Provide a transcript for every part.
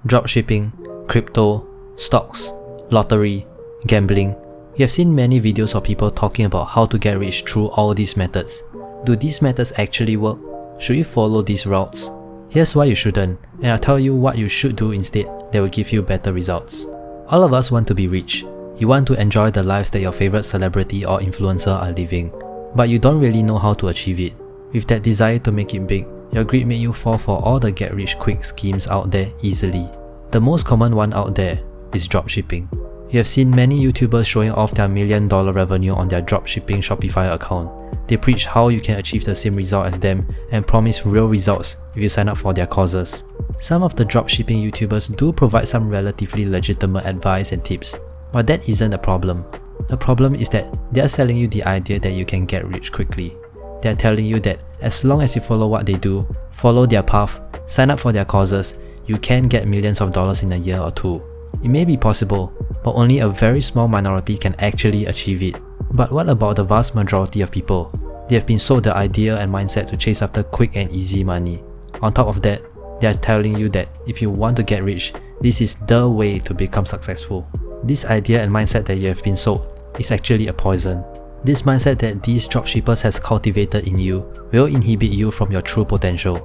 dropshipping, crypto, stocks, lottery, gambling. You have seen many videos of people talking about how to get rich through all these methods. Do these methods actually work? Should you follow these routes? Here's why you shouldn't, and I'll tell you what you should do instead that will give you better results. All of us want to be rich. You want to enjoy the lives that your favorite celebrity or influencer are living, but you don't really know how to achieve it. With that desire to make it big, your greed made you fall for all the get-rich-quick schemes out there easily. The most common one out there is dropshipping. You have seen many YouTubers showing off their $1 million revenue on their dropshipping Shopify account. They preach how you can achieve the same result as them and promise real results if you sign up for their causes. Some of the dropshipping YouTubers do provide some relatively legitimate advice and tips, but that isn't the problem. The problem is that they are selling you the idea that you can get rich quickly. They are telling you that as long as you follow what they do, follow their path, sign up for their causes, you can get millions of dollars in a year or two. It may be possible, but only a very small minority can actually achieve it. But what about the vast majority of people? They have been sold the idea and mindset to chase after quick and easy money. On top of that, they are telling you that if you want to get rich, this is the way to become successful. This idea and mindset that you have been sold is actually a poison. This mindset that these dropshippers has cultivated in you will inhibit you from your true potential.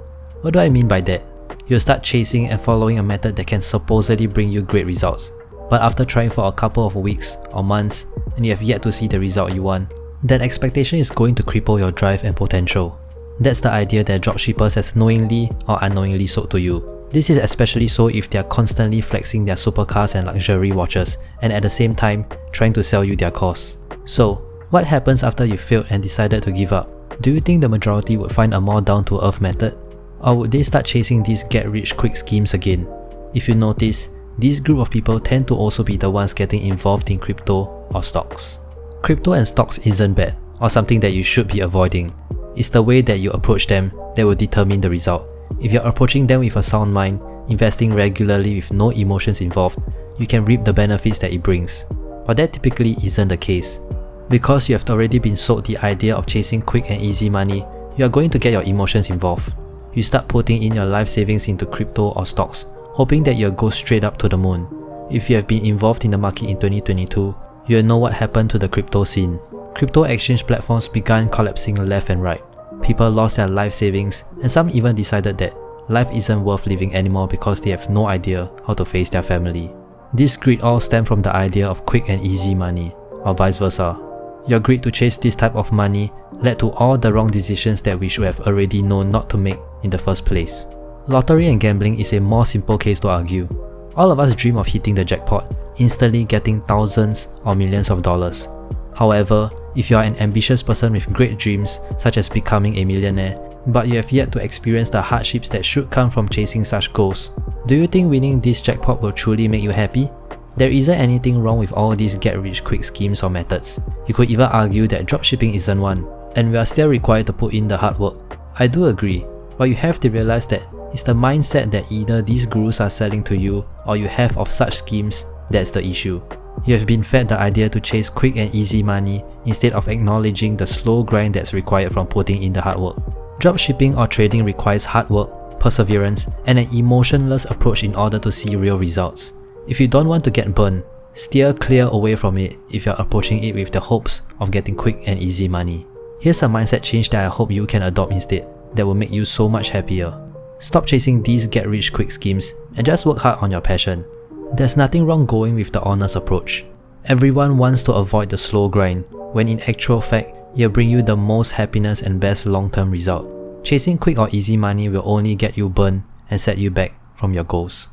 What do I mean by that? You'll start chasing and following a method that can supposedly bring you great results. But after trying for a couple of weeks or months and you have yet to see the result you want, that expectation is going to cripple your drive and potential. That's the idea that dropshippers has knowingly or unknowingly sold to you. This is especially so if they are constantly flexing their supercars and luxury watches and at the same time trying to sell you their course. So, what happens after you failed and decided to give up? Do you think the majority would find a more down-to-earth method? Or would they start chasing these get-rich-quick schemes again? If you notice, this group of people tend to also be the ones getting involved in crypto or stocks. Crypto and stocks isn't bad or something that you should be avoiding. It's the way that you approach them that will determine the result. If you're approaching them with a sound mind, investing regularly with no emotions involved, you can reap the benefits that it brings. But that typically isn't the case. Because you have already been sold the idea of chasing quick and easy money, you are going to get your emotions involved. You start putting in your life savings into crypto or stocks, hoping that you'll go straight up to the moon. If you have been involved in the market in 2022, you'll know what happened to the crypto scene. Crypto exchange platforms began collapsing left and right. People lost their life savings, and some even decided that life isn't worth living anymore because they have no idea how to face their family. This greed all stemmed from the idea of quick and easy money, or vice versa. Your greed to chase this type of money led to all the wrong decisions that we should have already known not to make in the first place. Lottery and gambling is a more simple case to argue. All of us dream of hitting the jackpot, instantly getting thousands or millions of dollars. However, if you are an ambitious person with great dreams such as becoming a millionaire, but you have yet to experience the hardships that should come from chasing such goals, do you think winning this jackpot will truly make you happy? There isn't anything wrong with all these get-rich-quick schemes or methods. You could even argue that dropshipping isn't one, and we are still required to put in the hard work. I do agree, but you have to realize that it's the mindset that either these gurus are selling to you or you have of such schemes that's the issue. You have been fed the idea to chase quick and easy money instead of acknowledging the slow grind that's required from putting in the hard work. Dropshipping or trading requires hard work, perseverance, and an emotionless approach in order to see real results. If you don't want to get burned, steer clear away from it if you're approaching it with the hopes of getting quick and easy money. Here's a mindset change that I hope you can adopt instead that will make you so much happier. Stop chasing these get-rich-quick schemes and just work hard on your passion. There's nothing wrong going with the honest approach. Everyone wants to avoid the slow grind, when in actual fact, it'll bring you the most happiness and best long-term result. Chasing quick or easy money will only get you burned and set you back from your goals.